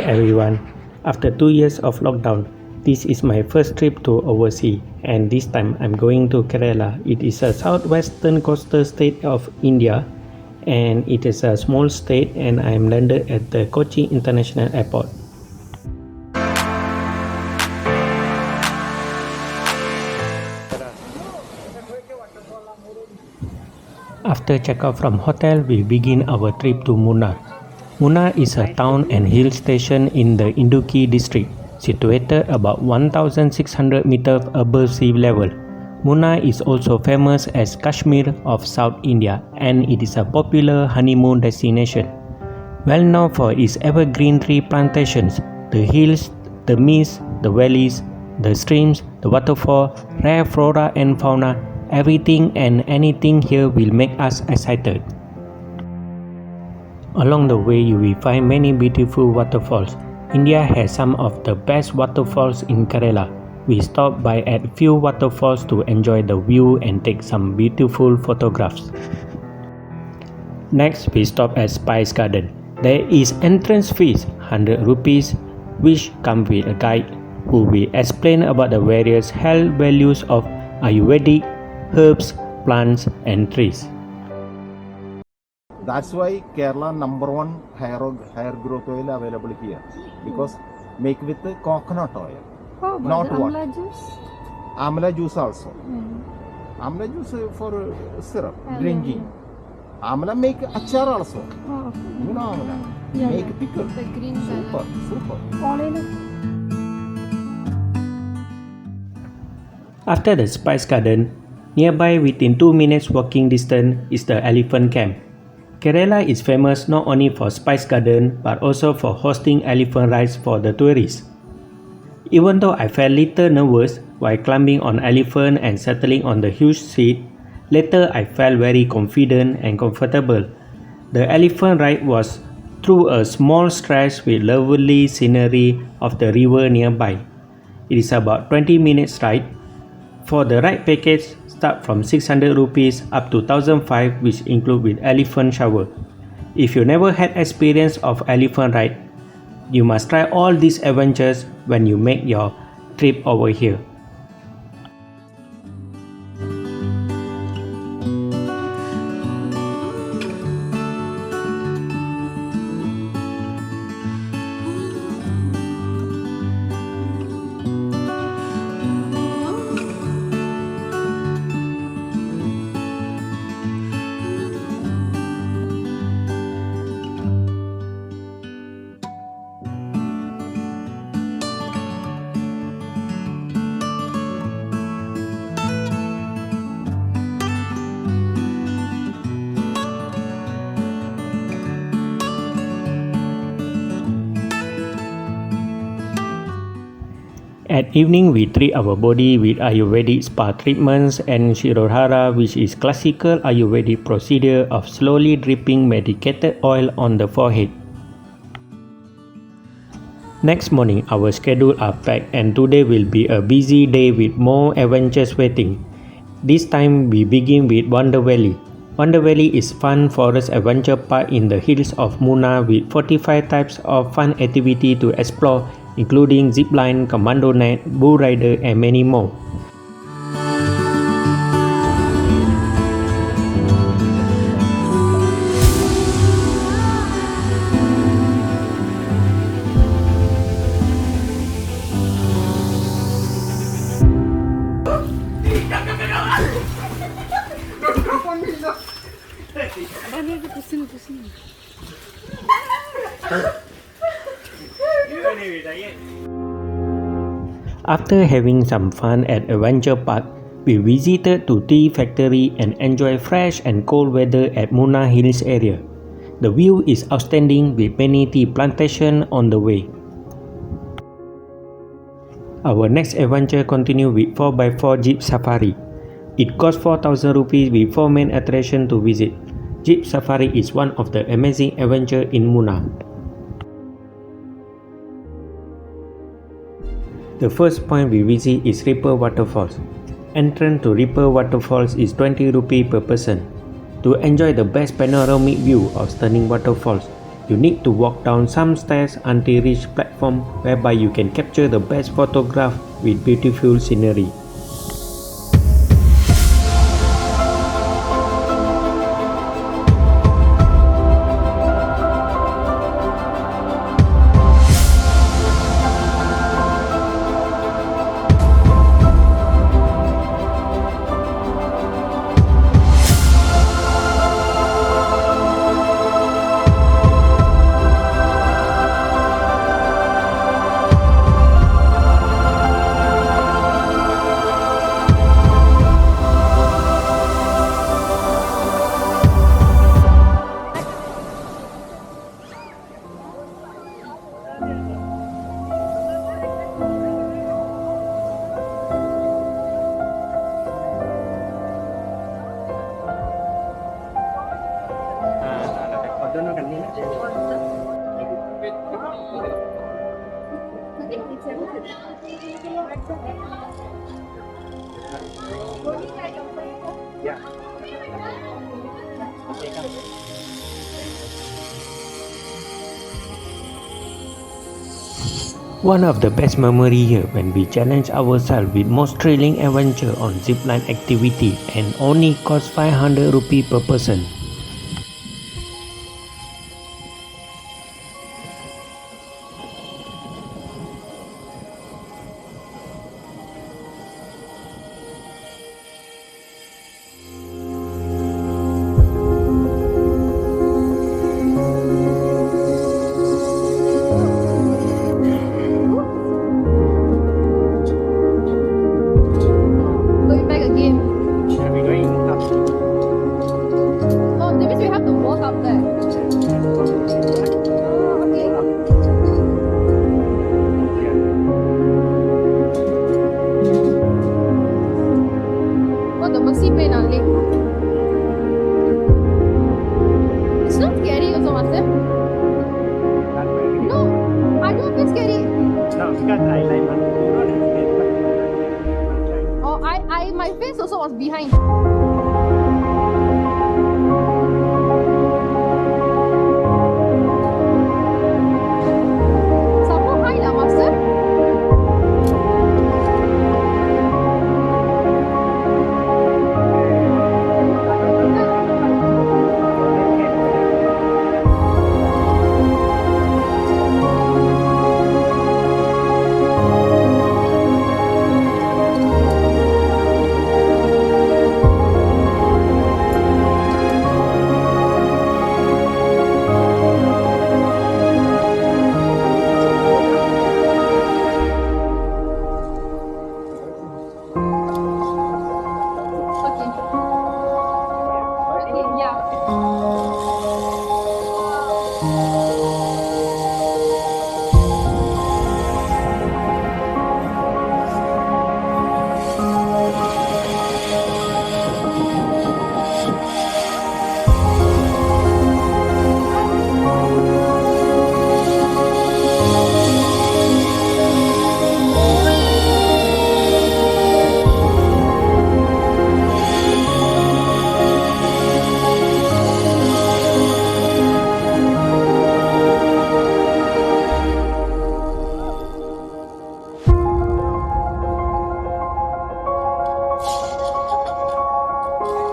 everyone. After 2 years of lockdown, this is my first trip to overseas, and this time I'm going to Kerala. It is a southwestern coastal state of India, and it is a small state, and I'm landed at the Kochi International Airport. After checkout from hotel, we begin our trip to Munnar. Munnar is a town and hill station in the Idukki district, situated about 1,600 meters above sea level. Munnar is also famous as Kashmir of South India, and it is a popular honeymoon destination. Well known for its evergreen tree plantations, the hills, the mist, the valleys, the streams, the waterfall, rare flora and fauna. Everything and anything here will make us excited. Along the way, you will find many beautiful waterfalls. India has some of the best waterfalls in Kerala. We stopped by at few waterfalls to enjoy the view and take some beautiful photographs. Next, we stop at Spice Garden. There is entrance fees, 100 rupees, which come with a guide who will explain about the various health values of Ayurvedic herbs, plants and trees. That's why Kerala #1 hair growth oil available here, because make with the coconut oil, not water. Amla juice? Amla juice also. Amla juice for syrup, drinking. Amla make achar also. Okay. You know amla? Yeah, Make pickle. The green Super, salad. super. After the Spice Garden, nearby within 2 minutes walking distance is the elephant camp. Kerala is famous not only for Spice Garden but also for hosting elephant rides for the tourists. Even though I felt little nervous while climbing on elephant and settling on the huge seat, later I felt very confident and comfortable. The elephant ride was through a small stretch with lovely scenery of the river nearby. It is about 20 minutes ride. For the ride package, start from 600 rupees up to 1,005, which include with elephant shower. If you never had experience of elephant ride, you must try all these adventures when you make your trip over here. At evening, we treat our body with Ayurvedic Spa Treatments and Shirodhara, which is classical Ayurvedic procedure of slowly dripping medicated oil on the forehead. Next morning, our schedule are packed, and today will be a busy day with more adventures waiting. This time, we begin with Wonder Valley. Wonder Valley is fun forest adventure park in the hills of Munnar with 45 types of fun activity to explore, including zipline, commando net, bull rider and many more. After having some fun at Adventure Park, we visited to tea factory and enjoyed fresh and cold weather at Munnar Hills area. The view is outstanding with many tea plantations on the way. Our next adventure continues with 4x4 Jeep Safari. It costs 4,000 rupees with 4 main attractions to visit. Jeep Safari is one of the amazing adventures in Munnar. The first point we visit is Ripper Waterfalls. Entrance to Ripper Waterfalls is 20 rupees per person. To enjoy the best panoramic view of stunning waterfalls, You need to walk down some stairs until reach platform whereby you can capture the best photograph with beautiful scenery. One of the best memory here when we challenge ourselves with most thrilling adventure on zipline activity and only cost 500 rupee per person. Going back again. Are we going up? Oh, that means we have to walk up there. Oh, okay. Oh, the mercy pain on lake. It's not scary also, Master. No, I don't feel scary. No, because I like not Oh, my face also was behind. Sama high lah, Master. Okay. Okay, yeah.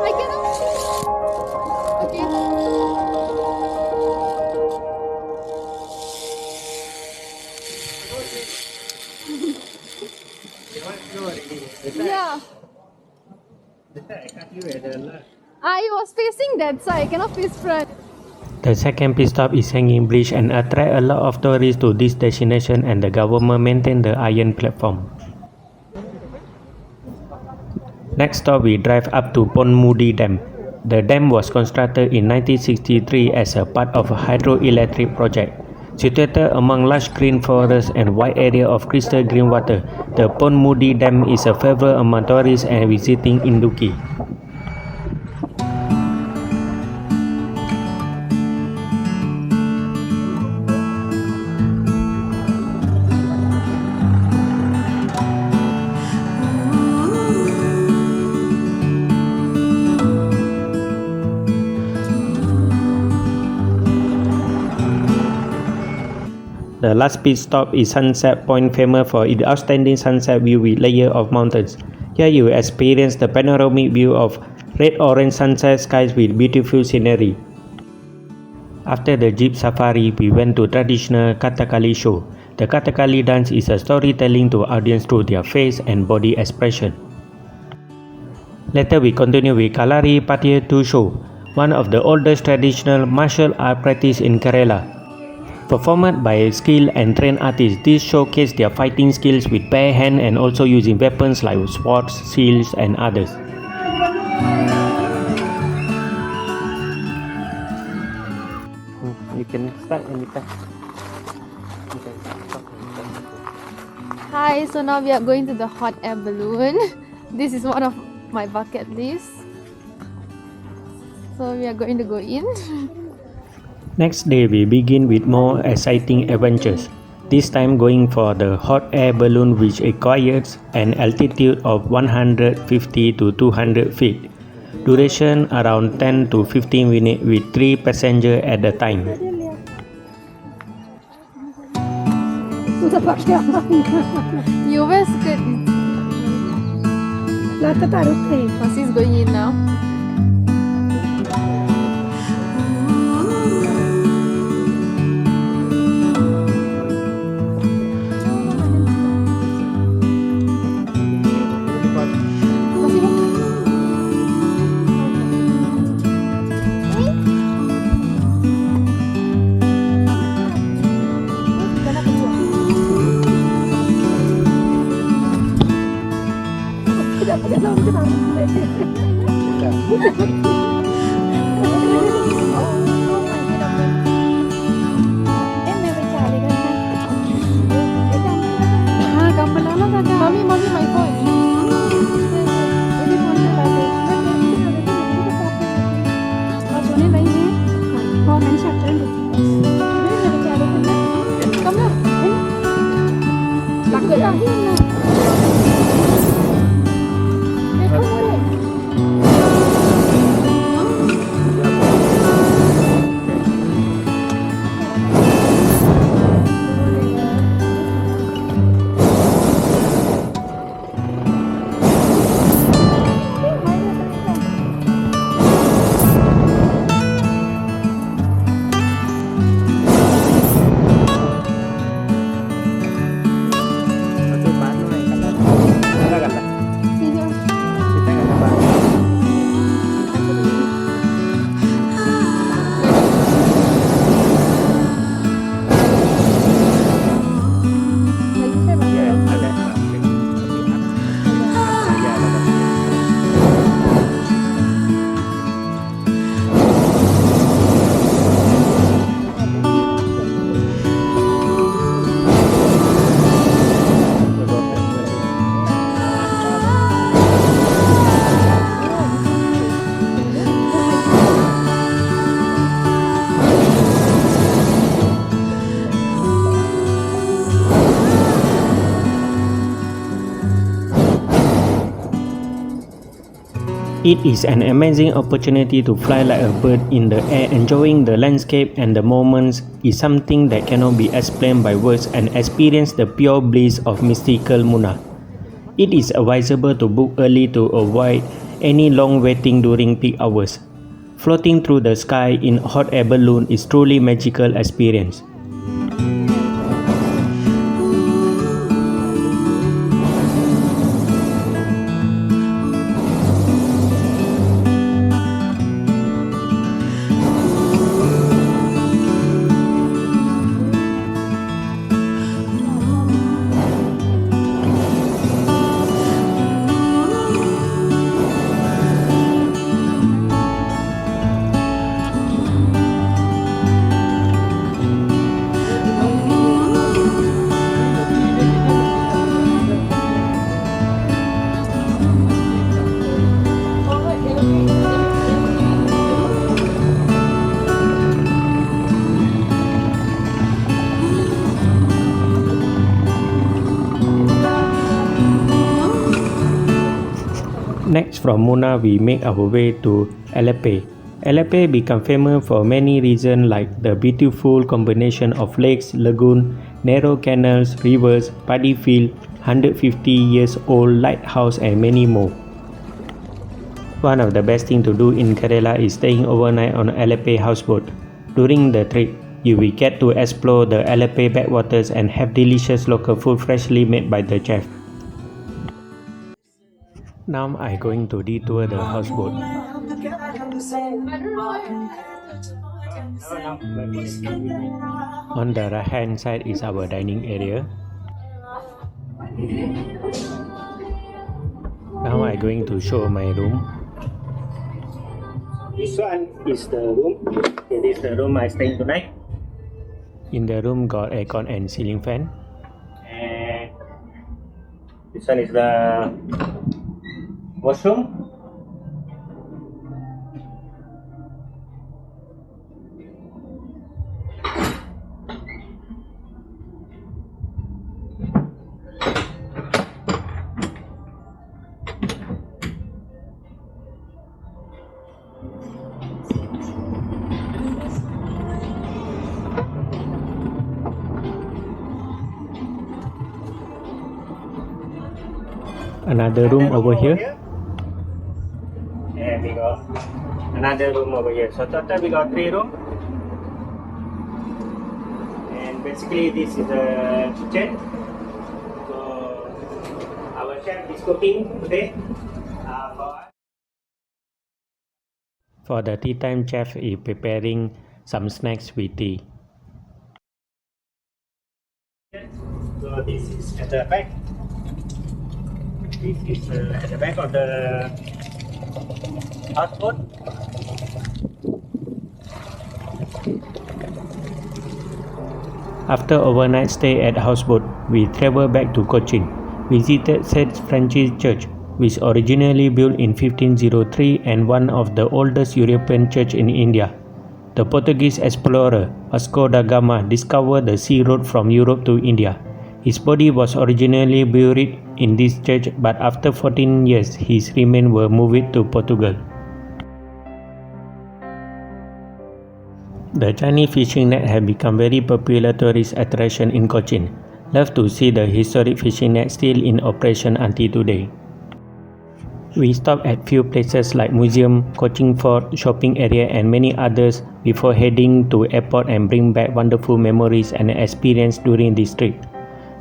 I cannot. Okay. Yeah. I was facing that side, I cannot face front. The second pit stop is Hanging Bridge and attract a lot of tourists to this destination, and the government maintain the iron platform. Next stop we drive up to Pon Moody Dam. The dam was constructed in 1963 as a part of a hydroelectric project. Situated among lush green forests and wide area of crystal green water, the Pon Moody Dam is a favorite among tourists and visiting Induki. The last pit stop is Sunset Point, famous for its outstanding sunset view with layer of mountains. Here you will experience the panoramic view of red-orange sunset skies with beautiful scenery. After the jeep safari, we went to traditional Kathkali show. The Kathkali dance is a storytelling to audience through their face and body expression. Later we continue with Kalaripayattu show, one of the oldest traditional martial art practice in Kerala. Performed by skilled and trained artists, this showcases their fighting skills with bare hand and also using weapons like swords, shields and others. You can start anytime. Hi, so now we are going to the hot air balloon. This is one of my bucket list. So we are going to go in. Next day we begin with more exciting adventures. This time going for the hot air balloon, which requires an altitude of 150 to 200 feet. Duration around 10 to 15 minutes with 3 passengers at a time. You wear skirt. Masi is going in now. Mami, my phone. Come here. Takut lah. It is an amazing opportunity to fly like a bird in the air, enjoying the landscape and the moments is something that cannot be explained by words, and experience the pure bliss of mystical Munnar. It is advisable to book early to avoid any long waiting during peak hours. Floating through the sky in hot air balloon is truly magical experience. Next from Munnar we make our way to Alleppey. Alleppey became famous for many reasons like the beautiful combination of lakes, lagoon, narrow canals, rivers, paddy field, 150 years old lighthouse and many more. One of the best things to do in Kerala is staying overnight on Alleppey Houseboat. During the trip, you will get to explore the Alleppey backwaters and have delicious local food freshly made by the chef. Now I'm going to detour the houseboat. On the right hand side is our dining area. Now I'm going to show my room. This one is the room. This is the room I staying tonight. In the room got aircon and ceiling fan. And this one is the washroom. Another room over here. And we got another room over here. So total we got 3 rooms. And basically this is the kitchen. So our chef is cooking today. For the tea time, chef is preparing some snacks with tea. So this is at the back. This is at the back of the houseboat. After overnight stay at houseboat, we travel back to Cochin, visited St. Francis Church, which originally built in 1503 and one of the oldest European church in India. The Portuguese explorer Vasco da Gama discovered the sea road from Europe to India. His body was originally buried in this church, but after 14 years, his remains were moved to Portugal. The Chinese fishing net has become very popular tourist attraction in Cochin. Love to see the historic fishing net still in operation until today. We stopped at few places like museum, Cochin Fort, shopping area and many others before heading to airport and bring back wonderful memories and experience during this trip.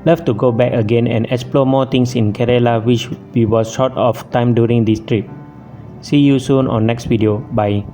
Love to go back again and explore more things in Kerala which we was short of time during this trip. See you soon on next video. Bye.